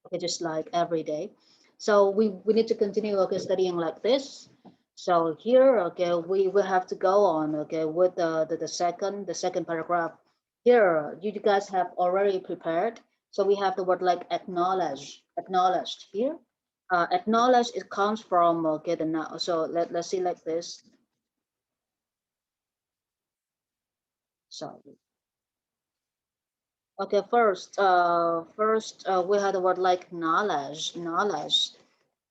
Okay, just like every day. So we need to continue, okay, studying like this. So here, okay, we will have to go on, okay, with the second paragraph. Here, you guys have already prepared. So we have the word like acknowledge, acknowledged here. Acknowledge, it comes from, okay, the now. So let's see like this. So okay, first we had the word like knowledge, knowledge.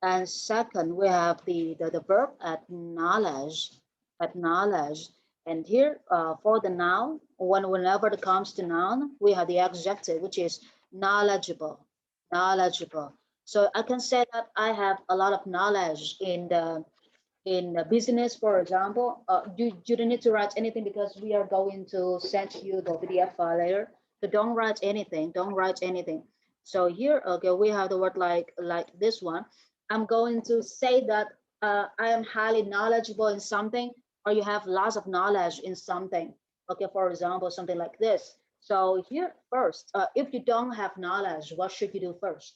And second, we have the verb acknowledge, acknowledge. And here, for the noun, whenever it comes to noun, we have the adjective, which is knowledgeable, knowledgeable. So I can say that I have a lot of knowledge in the business, for example. You don't need to write anything because we are going to send you the PDF file later. So don't write anything. Don't write anything. So here, okay, we have the word like this one. I'm going to say that I am highly knowledgeable in something, or you have lots of knowledge in something. Okay, for example, something like this. So here first, if you don't have knowledge, what should you do first?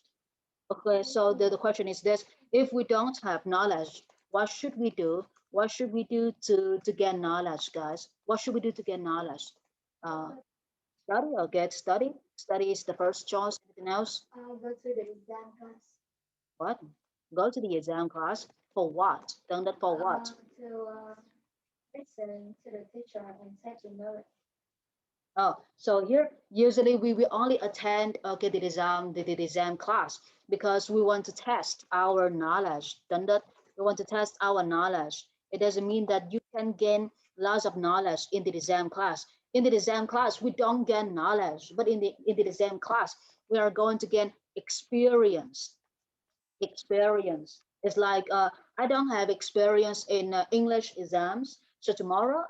Okay, so the question is this: if we don't have knowledge, what should we do? What should we do to get knowledge, guys? What should we do to get knowledge? Uh, Study or get study? Study is the first choice. Anything else? Go to the exam class. What? Go to the exam class for what? Done that for what? To listen to the teacher and take the note. Oh, so here usually we will only attend, okay, the exam class because we want to test our knowledge. Done that? We want to test our knowledge. It doesn't mean that you can gain lots of knowledge in the exam class. In the exam class, we don't gain knowledge, but in the exam class, we are going to gain experience. Experience. It's like I don't have experience in English exams. So tomorrow,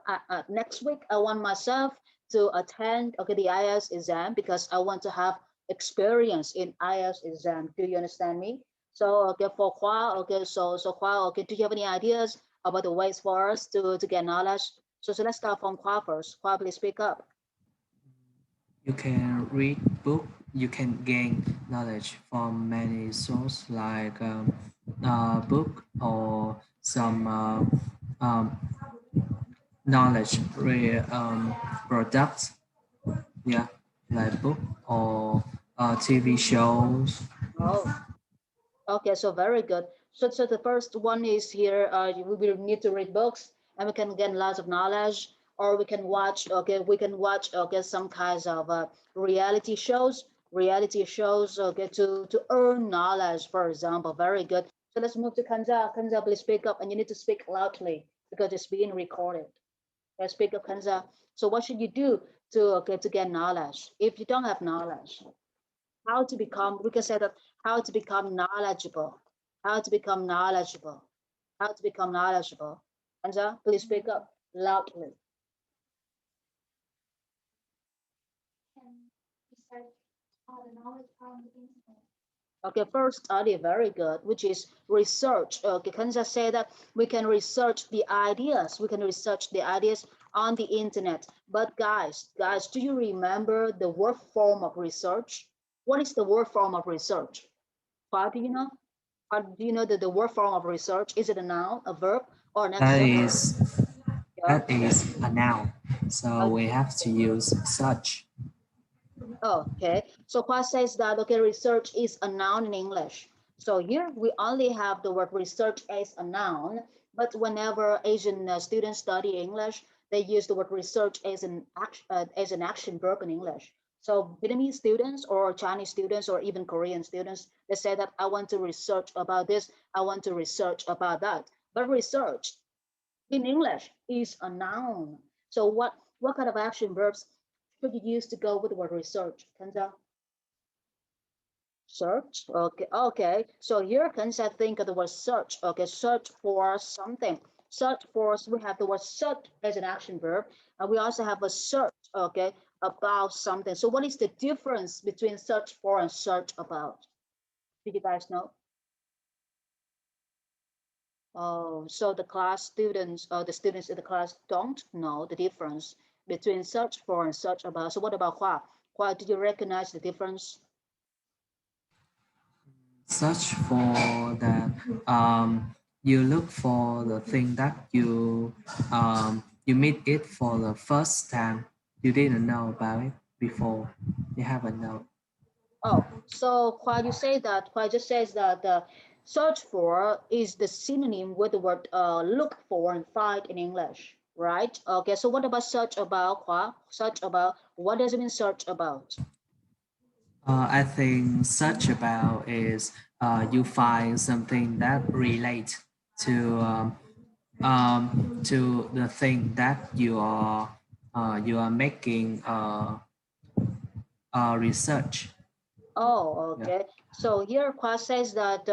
next week, I want myself to attend, okay, the IELTS exam because I want to have experience in IELTS exam. Do you understand me? So okay, for Hua, okay, so Hua, okay, do you have any ideas about the ways for us to get knowledge? So let's start from Hua first. Hua, please speak up. You can read book. You can gain knowledge from many sources like book or some um, knowledge products. Yeah, like book or TV shows. Oh, okay, so very good. So the first one is here. We will need to read books, and we can get lots of knowledge, or we can watch. Okay, we can watch. Okay, some kinds of reality shows. Reality shows. Okay, to earn knowledge, for example. Very good. So let's move to Kanza. Kanza, please speak up, and you need to speak loudly because it's being recorded. Let's speak up, Kanza. So what should you do to get knowledge? If you don't have knowledge, how to become, we can say that, how to become knowledgeable, how to become knowledgeable, how to become knowledgeable. Anja, please speak up loudly. Can research all the knowledge on the internet. Okay, first study, very good, which is research. Okay, Kanja say that we can research the ideas, we can research the ideas on the internet. But guys, do you remember the word form of research? What is the word form of research? How do you know? How do you know that the word form of research? Is it a noun, a verb, or an That adjective? is Yeah. that is a noun. So we have to use such. Okay. So Kwa says that okay, research is a noun in English. So here we only have the word research as a noun, but whenever Asian students study English, they use the word research as an action verb in English. So Vietnamese students or Chinese students or even Korean students, they say that I want to research about this, I want to research about that. But research in English is a noun. So what kind of action verbs should you use to go with the word research? Kanza? Search. Okay. Okay. So here Kanza think of the word search. Okay. Search for something. Search for, we have the word search as an action verb. And we also have a search, okay, about something. So what is the difference between search for and search about? Do you guys know? Oh, so the class students, the students in the class don't know the difference between search for and search about. So what about Hua? Hua, did you recognize the difference? Search for that. You look for the thing that you meet it for the first time. You didn't know about it before. You haven't know. Oh, so why you say that? Why just says that search for is the synonym with the word look for and find in English, right? Okay, so what about search about? Hua? Search about, what does it mean search about? I think search about is you find something that relate to the thing that you are making research. Oh, Yeah. okay. So here Kwa says that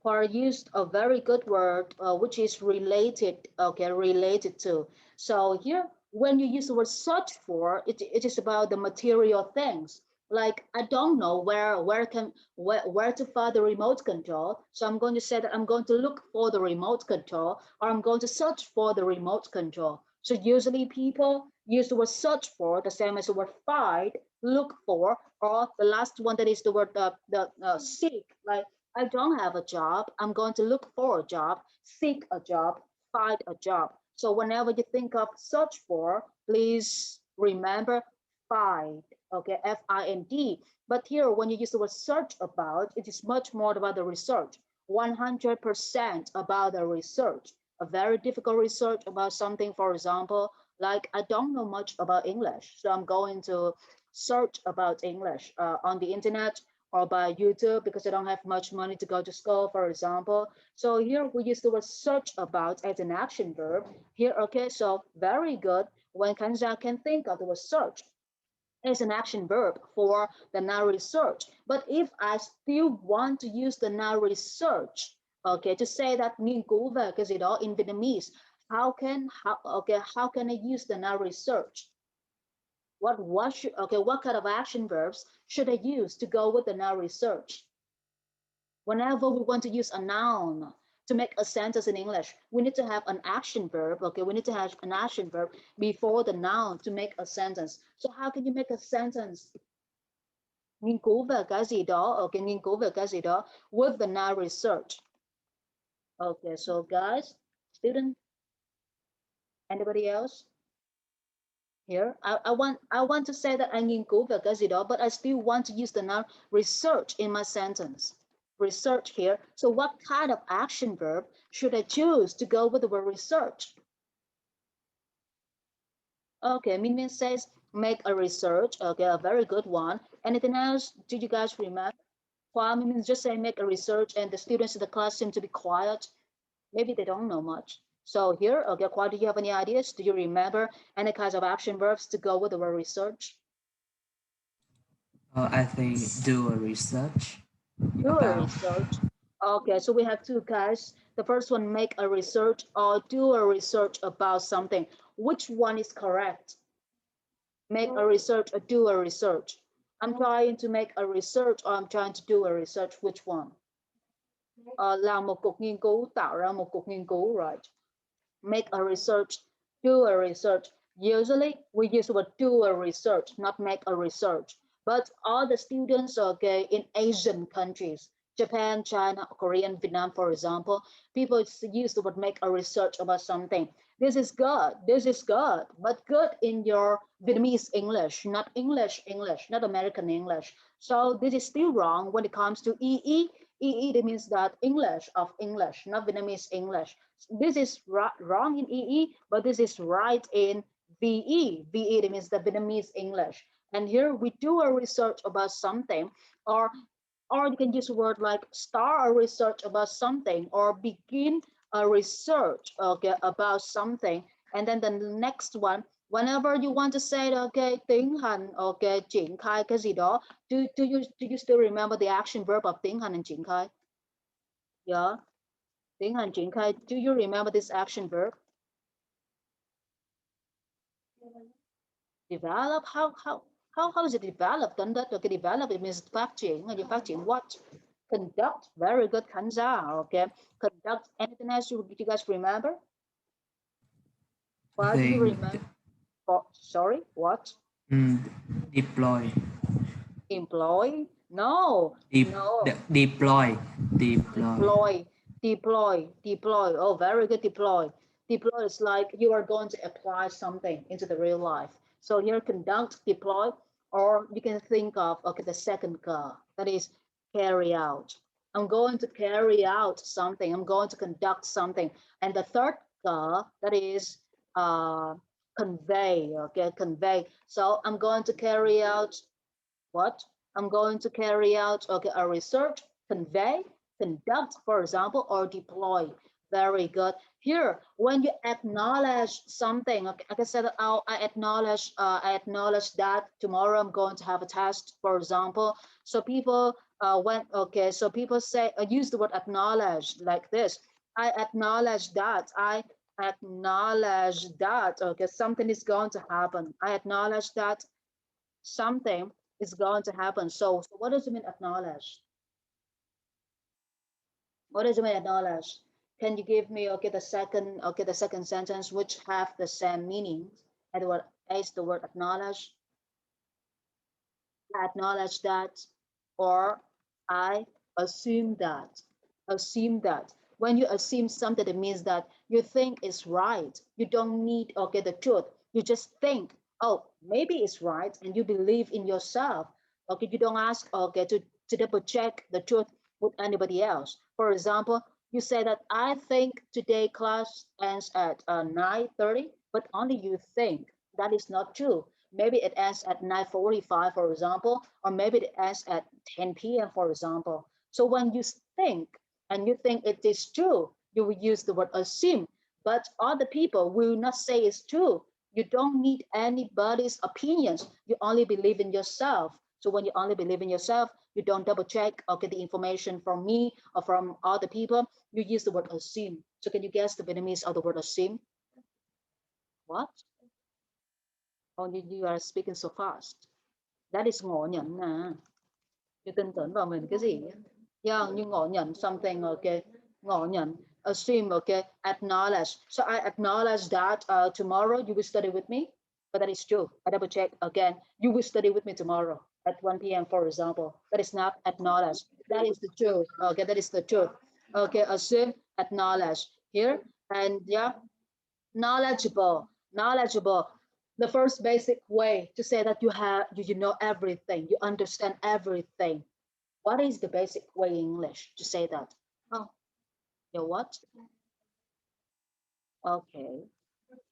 Kwa used a very good word which is related, okay, related to. So here, when you use the word search for, it is about the material things. Like I don't know where to find the remote control. So I'm going to say that I'm going to look for the remote control, or I'm going to search for the remote control. So usually people use the word search for the same as the word find, look for, or the last one that is the word the seek. Like I don't have a job, I'm going to look for a job, seek a job, find a job. So whenever you think of search for, please remember find. Okay, find. But here when you use the word search about, it is much more about the research, 100% about the research. A very difficult research about something, for example, like I don't know much about English, so I'm going to search about English on the internet or by YouTube because I don't have much money to go to school, for example. So here we use the word search about as an action verb. Here, okay, so very good. When Kanza can think of the word search as an action verb for the noun research. But if I still want to use the noun research, okay, to say that nghiên cứu về cái gì đó in Vietnamese, how can I use the noun research? What kind of action verbs should I use to go with the noun research? Whenever we want to use a noun to make a sentence in English, we need to have an action verb. Okay, we need to have an action verb before the noun to make a sentence. So how can you make a sentence? Nghiên cứu về cái gì đó, okay, nghiên cứu về cái gì đó with the noun research. Okay, so guys, student, anybody else? Here, I want to say that I nghiên cứu về cái gì đó, but I still want to use the noun research in my sentence. Research here. So what kind of action verb should I choose to go with the word research? Okay, Min Min says make a research. Okay, a very good one. Anything else? Did you guys remember? Well, Min Min just say make a research, and the students in the class seem to be quiet. Maybe they don't know much. So here, okay, Kwa, do you have any ideas? Do you remember any kinds of action verbs to go with the word research? I think do a research Do a about. research. Okay, so we have two guys. The first one, make a research or do a research about something. Which one is correct? Make a research or do a research? I'm trying to make a research or I'm trying to do a research. Which one? Làm một cuộc nghiên cứu, tạo ra một cuộc nghiên cứu, right? Make a research, do a research. Usually we use the word do a research, not make a research. But all the students, okay, in Asian countries, Japan, China, Korea, and Vietnam, for example, people use the word make a research about something. This is good. This is good, but good in your Vietnamese English, not English, not American English. So this is still wrong when it comes to EE. EE, that means that English of English, not Vietnamese English. This is wrong in EE, but this is right in VE. VE, that means the Vietnamese English. And here we do a research about something, or or you can use a word like start a research about something or begin a research, okay, about something. And then the next one, whenever you want to say okay, tiến hành, okay, triển khai cái gì đó, do you still remember the action verb of tiến hành and triển khai? Yeah, tiến hành triển khai. Do you remember this action verb? Develop, how is it developed? Then that okay, develop it means phát triển. And you phát triển what? Conduct. Very good, Kanza. Okay, conduct. Anything else you guys remember? I What do you think remember? Oh, sorry, what? mm, deploy. Employ? No, no. Deploy. Deploy. Oh, very good. Deploy is like you are going to apply something into the real life. So here, conduct, deploy, or you can think of, okay, the second that is carry out. I'm going to carry out something. I'm going to conduct something. And the third that is uh, convey, okay, convey. So I'm going to carry out what? I'm going to carry out, okay, a research, convey, conduct, for example, or deploy. Very good. Here, when you acknowledge something, okay, like I said, oh, I acknowledge that tomorrow I'm going to have a test, for example. So people so people say, use the word acknowledge like this. I acknowledge that. I acknowledge that, okay, something is going to happen. I acknowledge that something is going to happen. So what does it mean acknowledge? What does it mean acknowledge? Can you give me the second sentence which have the same meaning as what as the word acknowledge? I acknowledge that, or I assume that. Assume that. When you assume something, it means that you think it's right. You don't need the truth. You just think, oh, maybe it's right, and you believe in yourself. Okay, you don't ask to double check the truth with anybody else. For example, you say that I think today class ends at 9:30, but only you think. That is not true. Maybe it ends at 9:45, for example, or maybe it ends at 10 p.m., for example. So when you think and you think it is true, you will use the word assume. But other people will not say it's true. You don't need anybody's opinions. You only believe in yourself. So when you only believe in yourself, you don't double check or get the information from me or from other people. You use the word assume. So can you guess the Vietnamese of the word assume? What? Oh, you are speaking so fast. That is ngộ nhận nè. Chứ tin tưởng vào mình cái gì á. Yeah, you ngộ nhận something, okay. Ngộ nhận, assume, okay. Acknowledge. So I acknowledge that tomorrow you will study with me. But that is true. I double check again. You will study with me tomorrow at 1 p.m., for example. That is not acknowledge. That is the truth. Okay, that is the truth. Okay, assume, acknowledge. Here, and yeah, knowledgeable, the first basic way to say that you know everything, you understand everything. What is the basic way in English to say that? Oh, you what? Okay,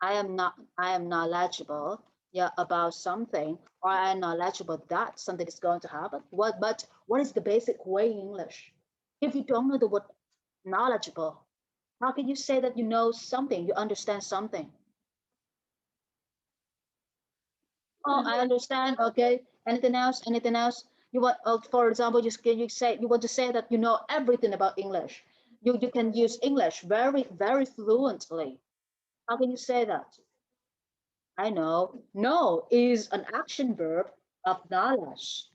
I am knowledgeable, yeah, about something, or I am knowledgeable that something is going to happen. What is the basic way in English? If you don't know the word knowledgeable, how can you say that you know something, you understand something? Oh, I understand. Okay. Anything else? Anything else? You want, for example, you say you want to say that you know everything about English. You can use English very fluently. How can you say that? I know. Know is an action verb of knowledge.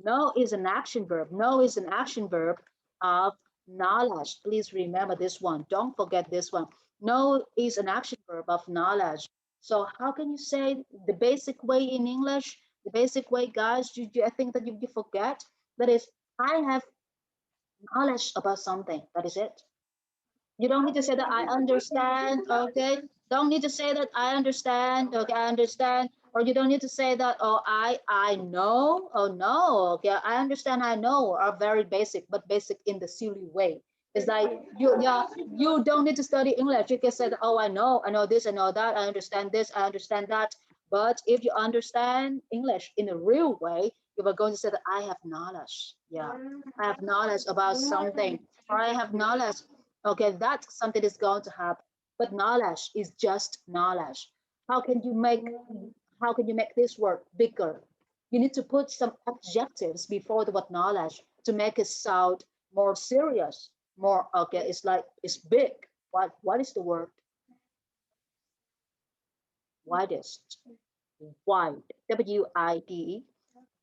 Know is an action verb. Know is an action verb of knowledge. Please remember this one. Don't forget this one. Know is an action verb of knowledge. So how can you say the basic way in English? The basic way, guys, I think that you forget. That is, I have knowledge about something. That is it. You don't need to say that I understand, okay? Don't need to say that I understand, okay, I understand. Or you don't need to say that, oh, I know, oh no, okay, I understand, I know, are very basic, but basic in the silly way. It's like you don't need to study English. You can say, that, oh, I know this, I know that, I understand this, I understand that. But if you understand English in a real way, you are going to say that I have knowledge. Yeah, I have knowledge about something, or I have knowledge. Okay, that's something is going to happen. But knowledge is just knowledge. How can you make how can you make this word bigger? You need to put some adjectives before the word knowledge to make it sound more serious. More okay, it's like it's big. What is the word? Widest. Wide. W-I-D-E.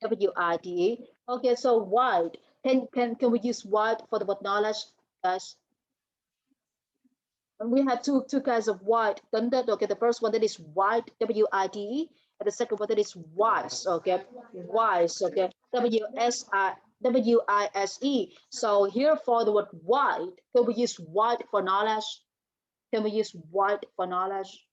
W-I-D-E. Okay, so wide. Can we use wide for the word knowledge, guys? And we have two kinds of wide. Okay, the first one that is wide, W-I-D-E, and the second one that is wise. Okay, wise. Okay, WISE. So here for the word wide, can we use wide for knowledge? Can we use wide for knowledge?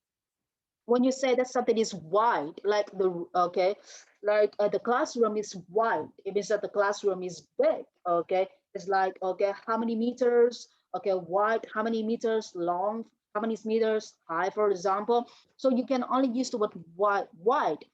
When you say that something is wide, like the classroom is wide, it means that the classroom is big. Okay, it's like, okay, how many meters? Okay, wide, how many meters long? How many meters high, for example? So you can only use the word wide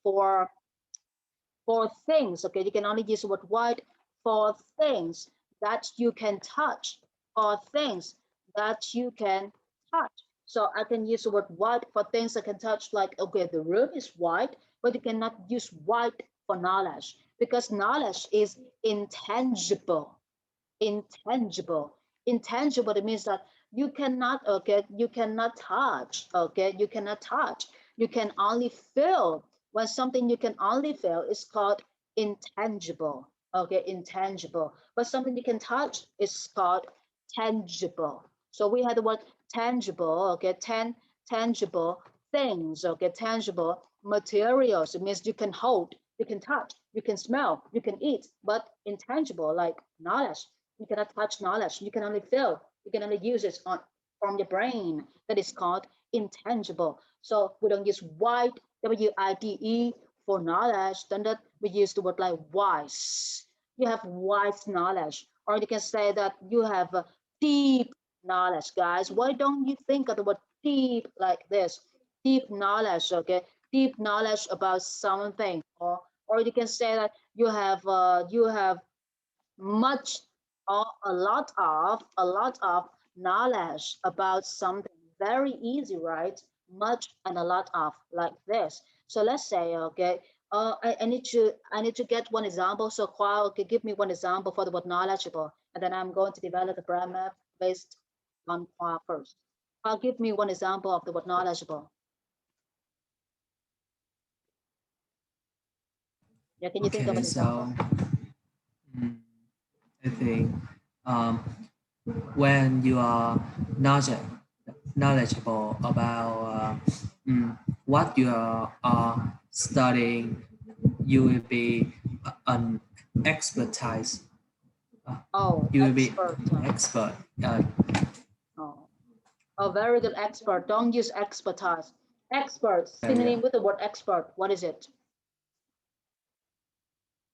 for things. Okay, you can only use the word wide for things that you can touch, or things that you can touch. So I can use the word wide for things I can touch, like, okay, the room is wide, but you cannot use wide for knowledge, because knowledge is intangible. Intangible. Intangible, it means that you cannot, okay, you cannot touch. Okay, you cannot touch, you can only feel. When something you can only feel is called intangible. Okay, intangible. But something you can touch is called tangible. So we had the word tangible. Okay, tangible things. Okay, tangible materials, it means you can hold, you can touch, you can smell, you can eat. But intangible, like knowledge, you cannot touch knowledge. You can only feel. You can only use it on from your brain. That is called intangible. So we don't use wide, WIDE, for knowledge. Then that we use the word like wise. You have wise knowledge, or you can say that you have a deep knowledge, guys. Why don't you think of the word deep like this? Deep knowledge, okay? Deep knowledge about something, or you can say that you have much, or a lot of knowledge about something. Very easy, right? Much and a lot of, like this. So let's say, okay, I need to get one example. So Khoa, okay, give me one example for the word knowledgeable, and then I'm going to develop the grammar based on Khoa first. Khoa, give me one example of the word knowledgeable. Yeah, can you think of Okay, an example? so mm, I think um, when you are knowledgeable about what you are studying, you will be an expertise. Uh, Oh, you will be expert. an expert. Oh. A very good expert. Don't use expertise. Expert, Yeah. synonym with the word expert. What is it?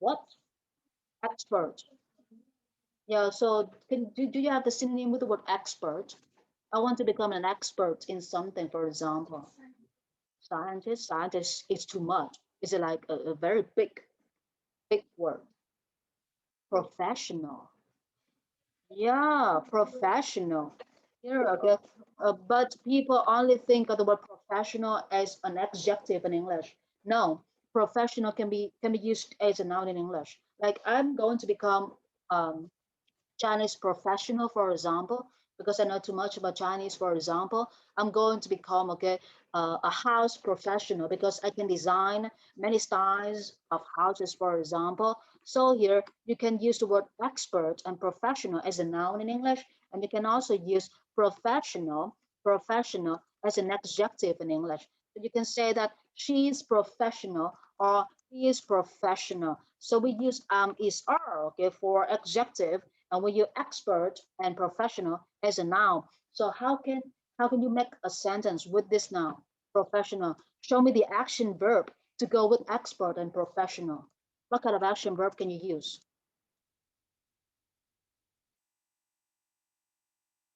What? Expert. Yeah, so do you have the synonym with the word expert? I want to become an expert in something, for example. Scientist, scientist is too much. It's like a very big word. Professional. Yeah, professional. Here, okay. But people only think of the word professional as an adjective in English. No, professional can be used as a noun in English. Like, I'm going to become um, Chinese professional, for example, because I know too much about Chinese, for example. I'm going to become, okay, a house professional because I can design many styles of houses, for example. So here you can use the word expert and professional as a noun in English, and you can also use professional as an adjective in English. So you can say that she is professional or he is professional. So we use is are, okay, for adjective, and we use expert and professional as a noun. So how can you make a sentence with this noun, professional? Show me the action verb to go with expert and professional. What kind of action verb can you use?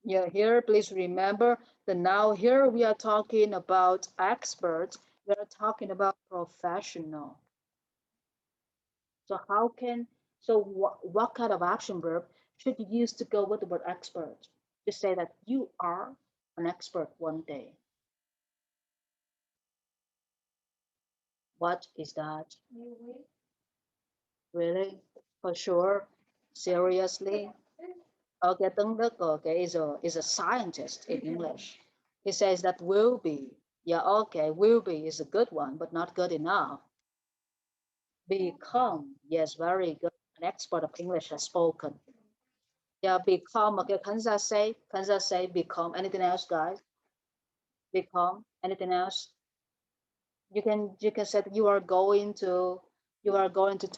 Yeah, here please remember the now here we are talking about expert, we are talking about professional. So how can so what kind of action verb should you use to go with the word expert? Just say that you are an expert one day. What is that? You will. Really? For sure? Seriously? Okay, Tân Đức, okay, is a scientist in English. He says that will be. Yeah, okay, will be is a good one, but not good enough. Become. Yes, very good. An expert of English has spoken. Yeah, become. Okay, Kansa say become. Anything else, guys? Become. Anything else? You can say that you are going to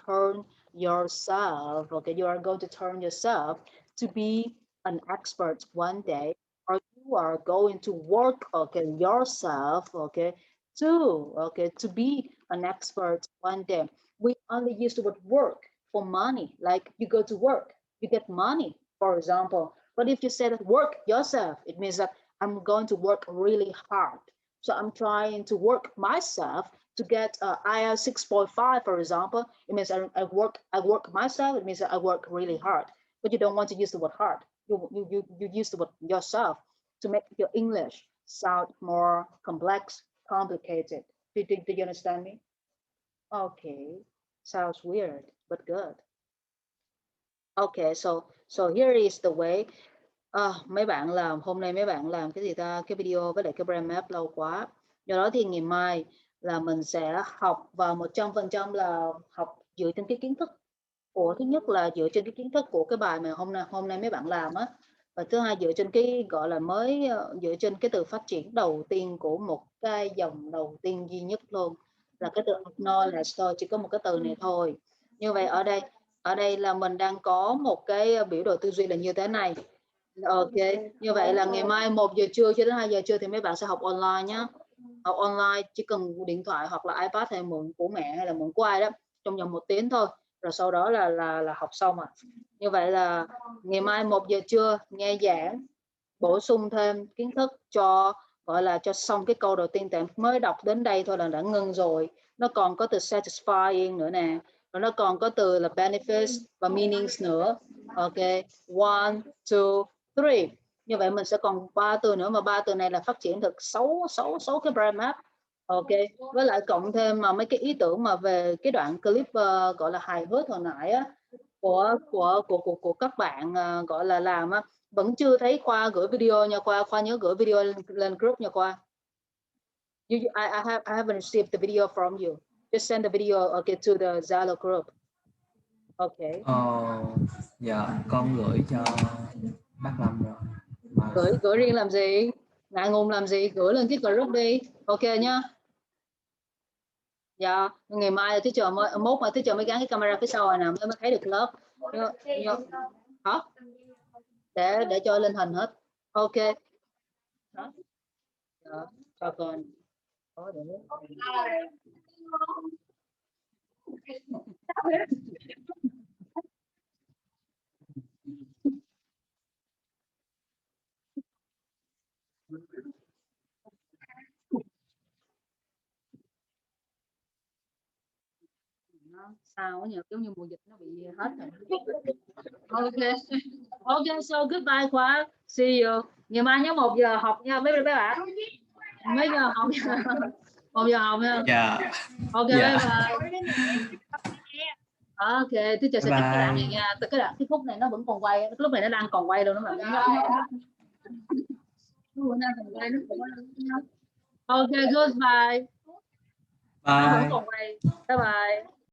turn yourself, okay, you are going to turn yourself to be an expert one day, or you are going to work, okay, yourself, okay, to be an expert one day. We only use the word work for money, like you go to work, you get money, for example. But if you say that work yourself, it means that I'm going to work really hard. So I'm trying to work myself to get IELTS 6.5, for example. It means I work myself. It means that I work really hard. But you don't want to use the word hard. You use the word yourself to make your English sound more complex, complicated. Do you understand me? Okay, sounds weird, but good. Okay, so here is the way. Mấy bạn làm hôm nay mấy bạn làm cái gì ta, cái video với lại cái brain map lâu quá, do đó thì ngày mai là mình sẽ học vào 100% là học dựa trên cái kiến thức của, thứ nhất là dựa trên cái kiến thức của cái bài mà hôm nay mấy bạn làm á, và thứ hai dựa trên cái gọi là dựa trên cái từ phát triển đầu tiên của một cái dòng đầu tiên duy nhất luôn, là cái từ acknowledge thôi, chỉ có một cái từ này thôi. Như vậy ở đây là mình đang có một cái biểu đồ tư duy là như thế này. Ok, như vậy là ngày mai 1 giờ trưa cho đến 2 giờ trưa thì mấy bạn sẽ học online nhé. Học online chỉ cần điện thoại hoặc là iPad hay mượn của mẹ hay là mượn của ai đó trong vòng 1 tiếng thôi. Rồi sau đó là học xong à. Như vậy là ngày mai 1 giờ trưa nghe giảng, bổ sung thêm kiến thức cho gọi là cho xong cái câu đầu tiên, tại mới đọc đến đây thôi là đã ngưng rồi. Nó còn có từ satisfying nữa nè, và nó còn có từ là benefits và meanings nữa. Ok, 1, 2, 3. Như vậy mình sẽ còn 3 từ nữa, mà 3 từ này là phát triển được 6 cái brain map. Ok, với lại cộng thêm mà mấy cái ý tưởng mà về cái đoạn clip gọi là hài hước hồi nãy á, của các bạn gọi là làm á, vẫn chưa thấy Khoa gửi video nha. Khoa nhớ gửi video lên group nha Khoa. I haven't received the video from you. Just send the video okay to the Zalo group. Okay. Dạ con gửi cho bác Lâm rồi. Mà... gửi riêng làm gì, ngại ngùng làm gì, gửi lên cái group đi. Ok nhá. Dạ, ngày mai là teacher mốt mà teacher mới gắn cái camera phía sau này nè mới thấy được lớp. Hả? Để cho lên hình hết. Ok. Đó. Dạ, cho con. Có để sao nhỉ, giống như mùa dịch nó bị hết rồi. Ok, so goodbye Khoa, see you. Ngày mai nhớ 1 giờ học nha mấy bạn. Mấy giờ học? 1 giờ học nha. Dạ. Ok, dạ. bye bye. Ok, teacher sẽ cắt cái đoạn này nha. Cái khúc này nó vẫn còn quay, lúc này nó đang còn quay luôn đó mà. Ok, goodbye. Nó vẫn Bye. còn quay. Bye bye.